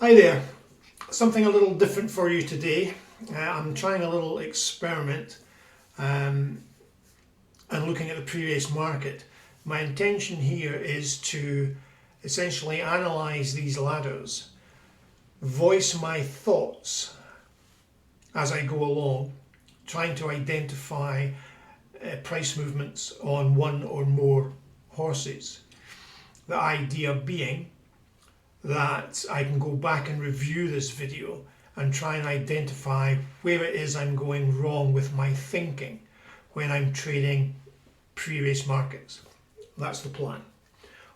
Hi there, something a little different for you today. I'm trying a little experiment and looking at the previous market. My intention here is to essentially analyse these ladders, voice my thoughts as I go along, trying to identify price movements on one or more horses. The idea being that I can go back and review this video and try and identify where it is I'm going wrong with my thinking when I'm trading previous markets. That's the plan.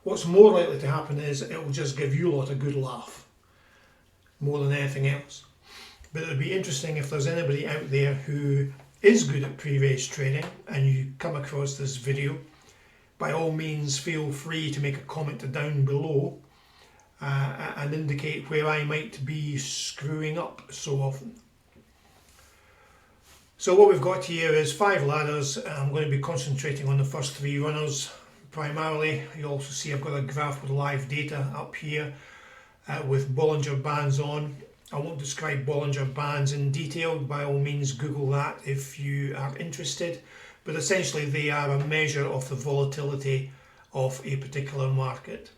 What's more likely to happen is it will just give you a lot of good laugh, more than anything else. But it would be interesting if there's anybody out there who is good at pre-race trading and you come across this video. By all means, feel free to make a comment down below and indicate where I might be screwing up so often. So what we've got here is 5 ladders. I'm going to be concentrating on the first 3 runners primarily. You also see I've got a graph with live data up here with Bollinger Bands on. I won't describe Bollinger Bands in detail. By all means, Google that if you are interested. But essentially they are a measure of the volatility of a particular market.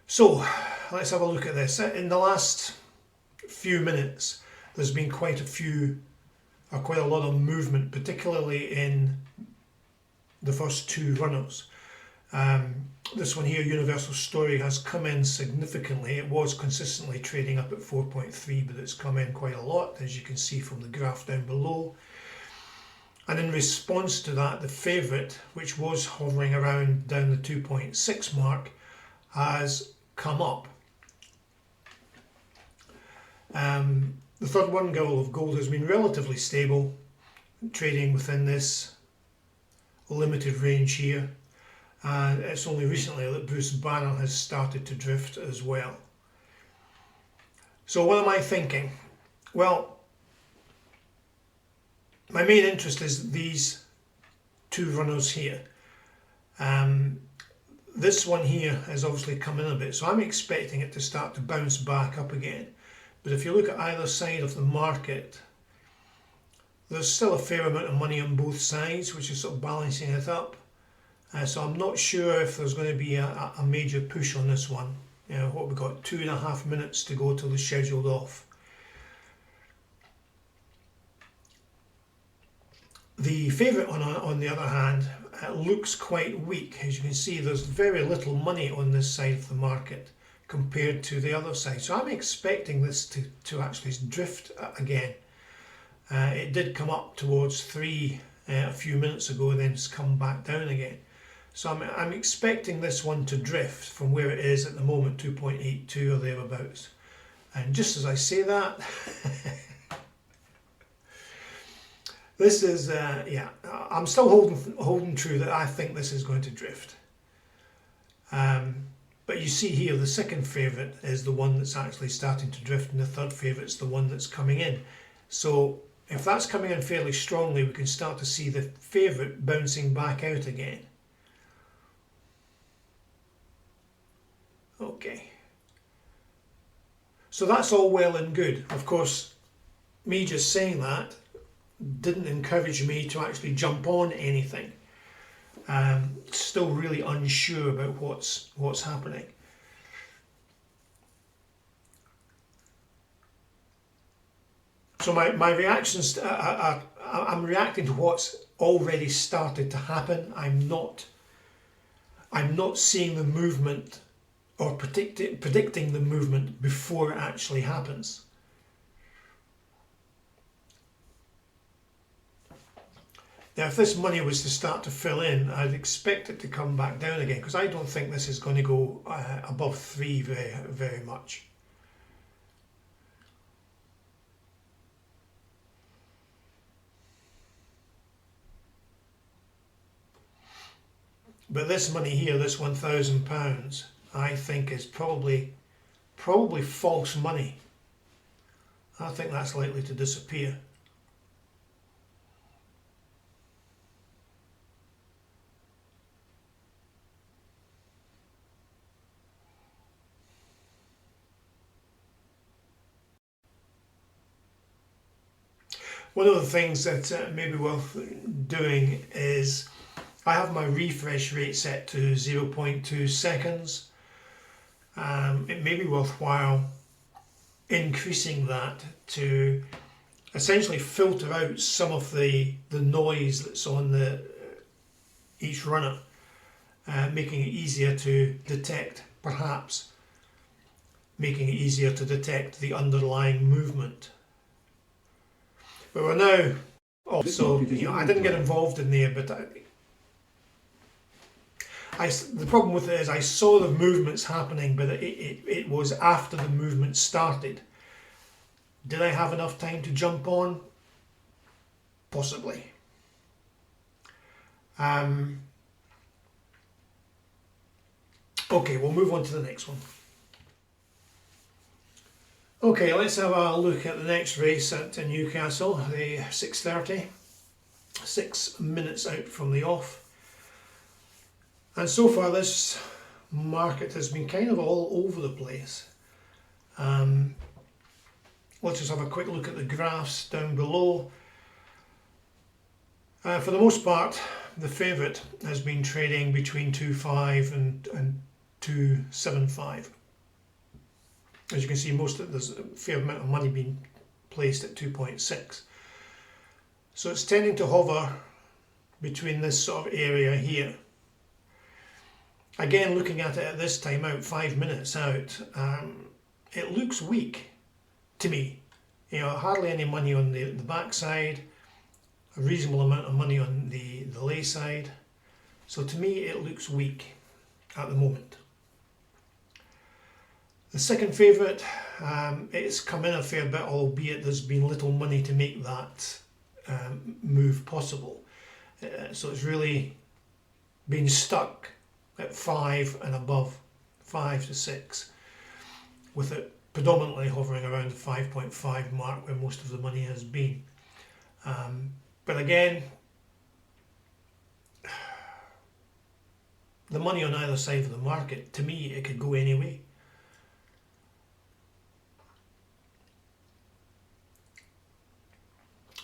So let's have a look at this. In the last few minutes there's been quite a lot of movement, particularly in the first 2 runners. This one here, Universal Story, has come in significantly. It was consistently trading up at 4.3, but it's come in quite a lot, as you can see from the graph down below. And in response to that, the favourite, which was hovering around down the 2.6 mark, has come up. The third one, Girl of Gold, has been relatively stable, trading within this limited range here. And it's only recently that Bruce Banner has started to drift as well. So what am I thinking? Well, my main interest is these 2 runners here. This one here has obviously come in a bit, so I'm expecting it to start to bounce back up again. But if you look at either side of the market, there's still a fair amount of money on both sides, which is sort of balancing it up. So I'm not sure if there's going to be a major push on this one. You know, what we've got 2.5 minutes to go till the scheduled off. The favourite on the other hand looks quite weak. As you can see, there's very little money on this side of the market compared to the other side. So I'm expecting this to actually drift again. It did come up towards 3 a few minutes ago and then it's come back down again. So I'm expecting this one to drift from where it is at the moment, 2.82 or thereabouts. And just as I say that, this is, I'm still holding true that I think this is going to drift. But you see here, the second favourite is the one that's actually starting to drift, and the third favourite is the one that's coming in. So if that's coming in fairly strongly, we can start to see the favourite bouncing back out again. Okay. So that's all well and good. Of course, me just saying that didn't encourage me to actually jump on anything. Still really unsure about what's happening. So my reactions are I'm reacting to what's already started to happen. I'm not seeing the movement or predicting the movement before it actually happens. Now, if this money was to start to fill in, I'd expect it to come back down again, because I don't think this is going to go above 3 very much. But this money here, this £1,000, I think is probably false money. I think that's likely to disappear. One of the things that may be worth doing is I have my refresh rate set to 0.2 seconds. It may be worthwhile increasing that to essentially filter out some of the noise that's on each runner, making it easier to detect, perhaps making it easier to detect the underlying movement. But we're now, also, I didn't get involved in there, but the problem with it is I saw the movements happening, but it was after the movement started. Did I have enough time to jump on? Possibly. Okay, we'll move on to the next one. Okay, let's have a look at the next race at Newcastle, the 6:30, 6 minutes out from the off. And so far this market has been kind of all over the place. Let's just have a quick look at the graphs down below. For the most part, the favourite has been trading between 2.5 and 2.75. As you can see, there's a fair amount of money being placed at 2.6. So it's tending to hover between this sort of area here. Again, looking at it at this time out, 5 minutes out, it looks weak to me. Hardly any money on the backside, a reasonable amount of money on the lay side. So to me, it looks weak at the moment. The second favourite, it's come in a fair bit, albeit there's been little money to make that move possible. So it's really been stuck at 5 and above, 5 to 6, with it predominantly hovering around the 5.5 mark where most of the money has been. But again, the money on either side of the market, to me, it could go any way.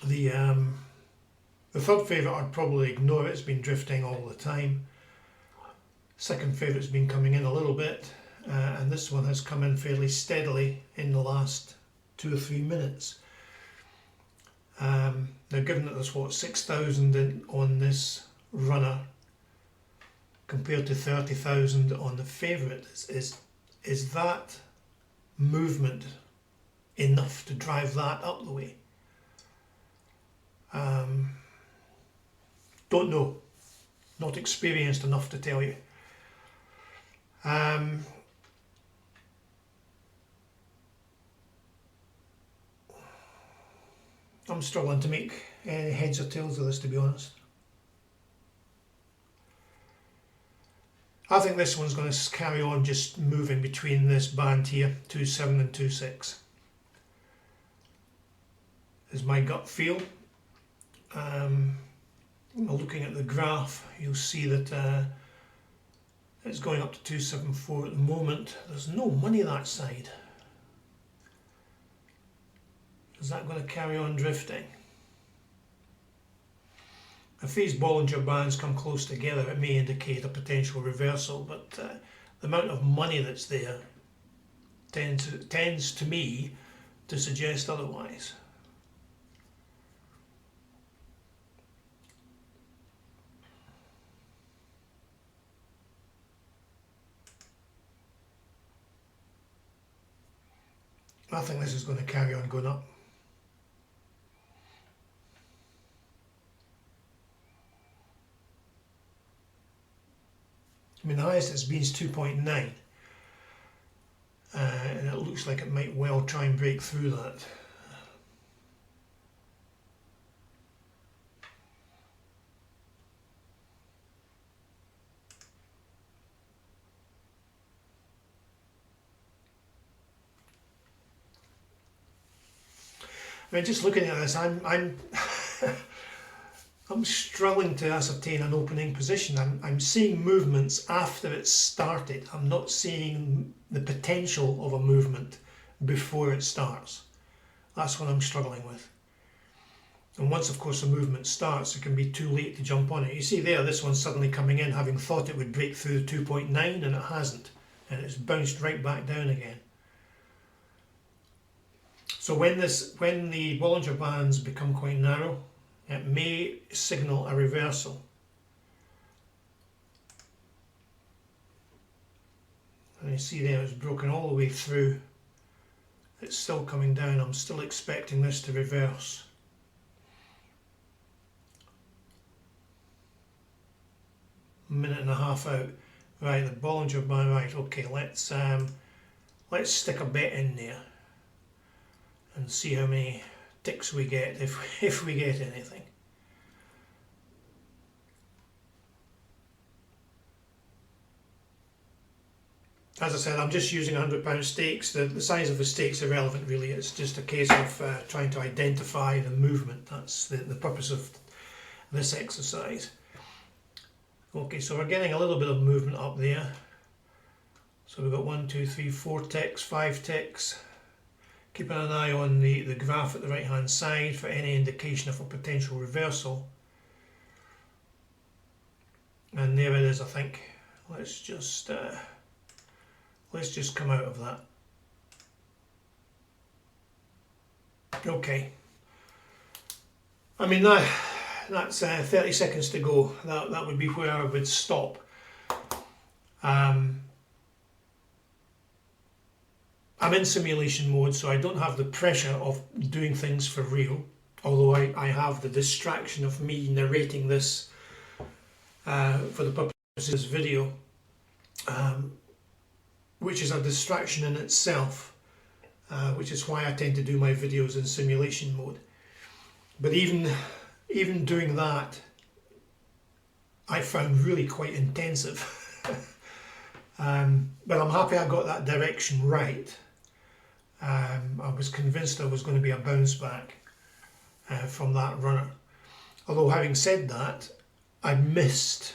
The third favourite I'd probably ignore. It's been drifting all the time. Second favourite's been coming in a little bit, and this one has come in fairly steadily in the last 2 or 3 minutes. Now, given that there's 6,000 on this runner compared to 30,000 on the favourite, is that movement enough to drive that up the way? Don't know. Not experienced enough to tell you. I'm struggling to make any heads or tails of this, to be honest. I think this one's going to carry on just moving between this band here, 2.7 and 2.6. Is my gut feel. Looking at the graph, you'll see that it's going up to 2.74 at the moment. There's no money that side. Is that going to carry on drifting? If these Bollinger Bands come close together, it may indicate a potential reversal, but the amount of money that's there tends to me to suggest otherwise. I think this is going to carry on going up. I mean, the highest it's been is 2.9, and it looks like it might well try and break through that. I mean, just looking at this, I'm struggling to ascertain an opening position. I'm seeing movements after it's started. I'm not seeing the potential of a movement before it starts. That's what I'm struggling with. And once, of course, the movement starts, it can be too late to jump on it. You see there, this one's suddenly coming in, having thought it would break through the 2.9, and it hasn't. And it's bounced right back down again. So when the Bollinger Bands become quite narrow, it may signal a reversal. And you see there, it's broken all the way through. It's still coming down. I'm still expecting this to reverse. Minute and a half out. Right, the Bollinger Band. Right, okay. Let's stick a bet in there and see how many ticks we get if we get anything. As I said, I'm just using £100 stakes. The size of the stakes are irrelevant really. It's just a case of trying to identify the movement. That's the purpose of this exercise. Okay, so we're getting a little bit of movement up there. So we've got 1, 2, 3, 4 ticks, 5 ticks. Keeping an eye on the graph at the right hand side for any indication of a potential reversal. And there it is, I think. Let's just come out of that. Okay. I mean that's 30 seconds to go. That would be where I would stop. I'm in simulation mode, so I don't have the pressure of doing things for real, although I have the distraction of me narrating this for the purposes of this video, which is a distraction in itself, which is why I tend to do my videos in simulation mode. But even doing that, I found really quite intensive. But I'm happy I got that direction right. I was convinced there was going to be a bounce back from that runner. Although having said that, I missed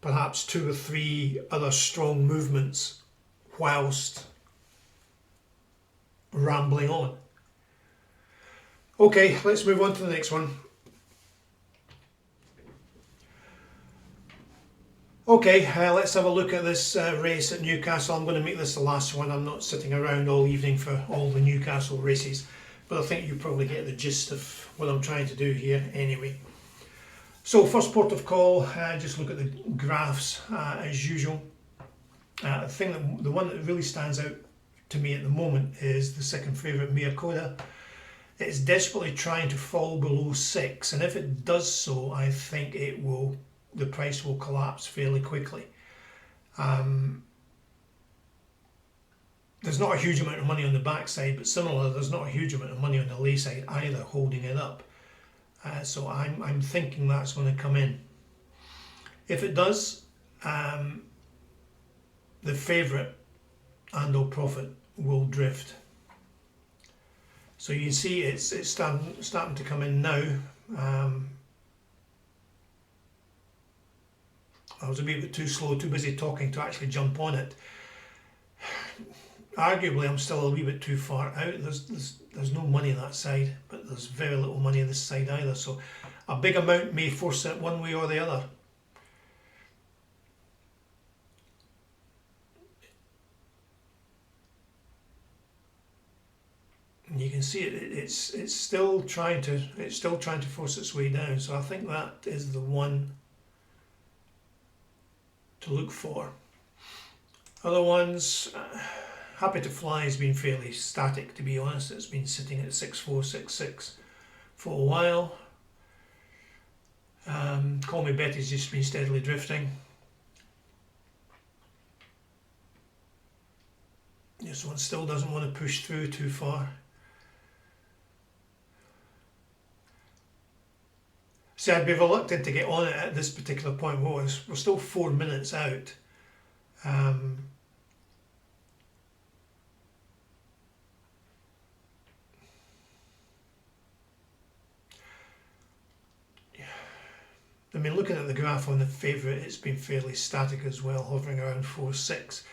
perhaps 2 or 3 other strong movements whilst rambling on. Okay, let's move on to the next one. Okay, let's have a look at this race at Newcastle. I'm going to make this the last one. I'm not sitting around all evening for all the Newcastle races, but I think you probably get the gist of what I'm trying to do here anyway. So first port of call, just look at the graphs as usual. The one that really stands out to me at the moment is the second favourite, Miyakoda. It's desperately trying to fall below 6, and if it does so, I think the price will collapse fairly quickly. There's not a huge amount of money on the backside, but similarly, there's not a huge amount of money on the lay side either holding it up. So I'm thinking that's going to come in. If it does, the favourite and/or profit will drift. So you can see it's starting to come in now. I was a bit too slow, too busy talking to actually jump on it. Arguably, I'm still a wee bit too far out. There's no money on that side, but there's very little money on this side either. So a big amount may force it one way or the other. And you can see it's still trying to force its way down. So I think that is the one to look for. Other ones, Happy to Fly has been fairly static, to be honest. It's been sitting at 6466 for a while. Call Me Betty's just been steadily drifting. This one still doesn't want to push through too far. See, I'd be reluctant to get on it at this particular point. Well, we're still 4 minutes out. I mean, looking at the graph on the favourite, it's been fairly static as well, hovering around 4.6.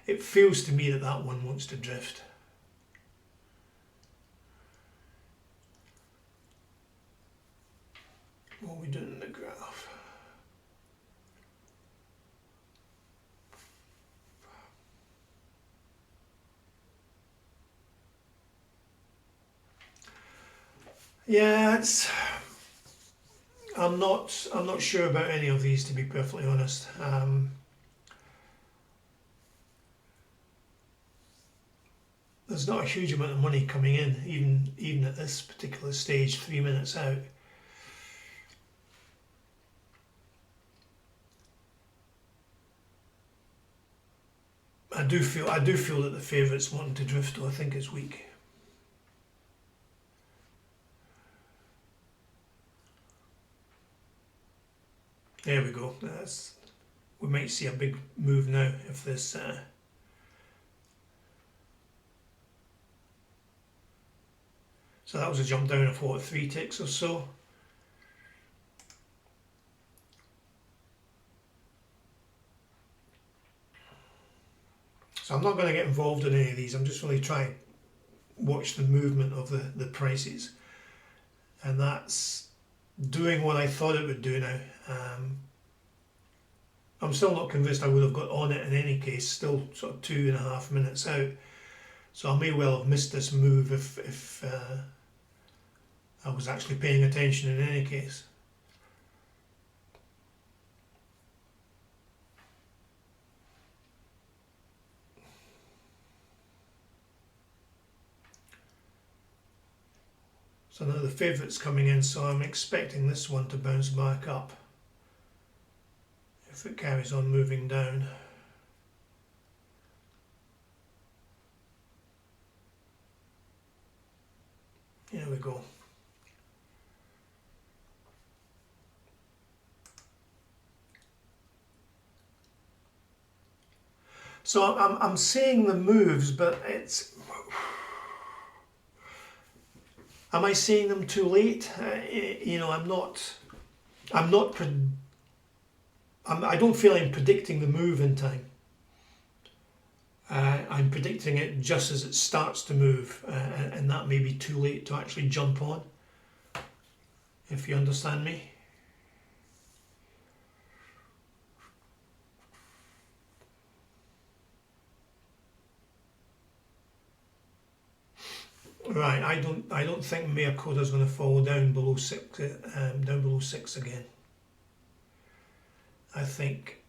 It feels to me that that one wants to drift. What are we doing in the graph? Yeah, I'm not sure about any of these, to be perfectly honest. There's not a huge amount of money coming in, even at this particular stage, 3 minutes out. I do feel that the favourite's wanting to drift, though. I think it's weak. There we go. We might see a big move now if this. So that was a jump down of what, 3 ticks or so. So I'm not going to get involved in any of these. I'm just really trying to watch the movement of the prices, and that's doing what I thought it would do now. I'm still not convinced I would have got on it in any case, still sort of 2.5 minutes out. So I may well have missed this move if I was actually paying attention in any case. So now the favourite's coming in, so I'm expecting this one to bounce back up if it carries on moving down. Here we go. So I'm seeing the moves, but it's... Am I seeing them too late? You know, I don't feel I'm predicting the move in time. I'm predicting it just as it starts to move, and that may be too late to actually jump on, if you understand me. Right, I don't think Mayakoda is going to fall down below 6, again. I think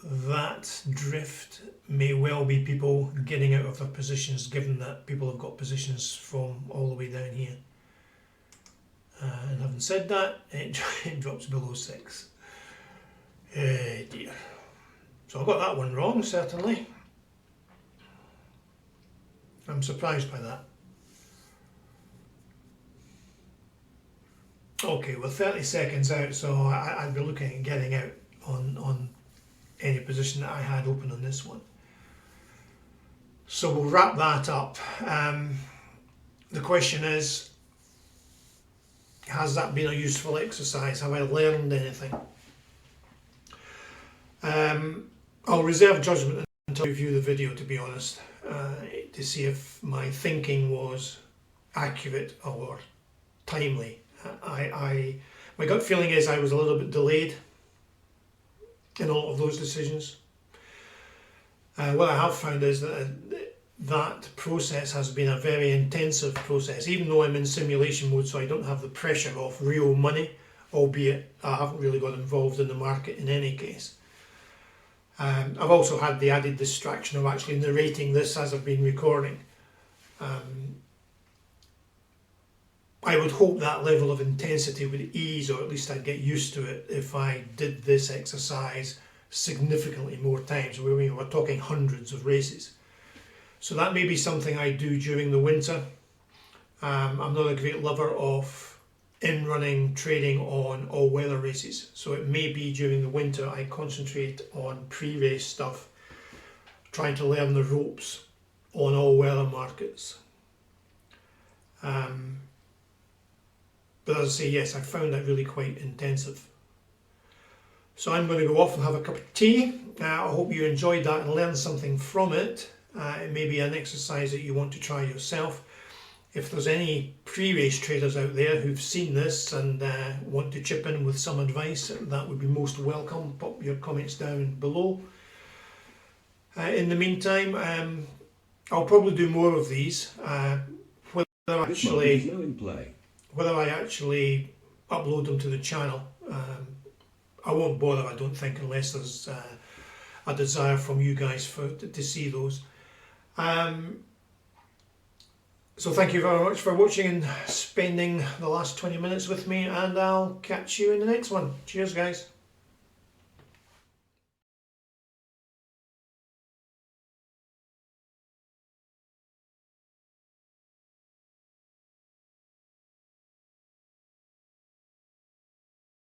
that drift may well be people getting out of their positions, given that people have got positions from all the way down here. And having said that, it drops below 6. Dear. So I got that one wrong, certainly. I'm surprised by that. Okay, well 30 seconds out, so I'd be looking at getting out on any position that I had open on this one. So we'll wrap that up. The question is, has that been a useful exercise? Have I learned anything? I'll reserve judgment until I review the video, to be honest, to see if my thinking was accurate or timely. My gut feeling is I was a little bit delayed in all of those decisions. What I have found is that process has been a very intensive process, even though I'm in simulation mode, so I don't have the pressure of real money, albeit I haven't really got involved in the market in any case. I've also had the added distraction of actually narrating this as I've been recording. I would hope that level of intensity would ease, or at least I'd get used to it if I did this exercise significantly more times. We're talking hundreds of races. So that may be something I do during the winter. I'm not a great lover of in-running trading on all-weather races, so it may be during the winter I concentrate on pre-race stuff, trying to learn the ropes on all-weather markets. But as I say, yes, I found that really quite intensive. So I'm going to go off and have a cup of tea. I hope you enjoyed that and learned something from it. It may be an exercise that you want to try yourself. If there's any pre-race traders out there who've seen this and want to chip in with some advice, that would be most welcome. Pop your comments down below. In the meantime, I'll probably do more of these. Whether I actually upload them to the channel, I won't bother, I don't think, unless there's a desire from you guys to see those. So thank you very much for watching and spending the last 20 minutes with me, and I'll catch you in the next one. Cheers, guys.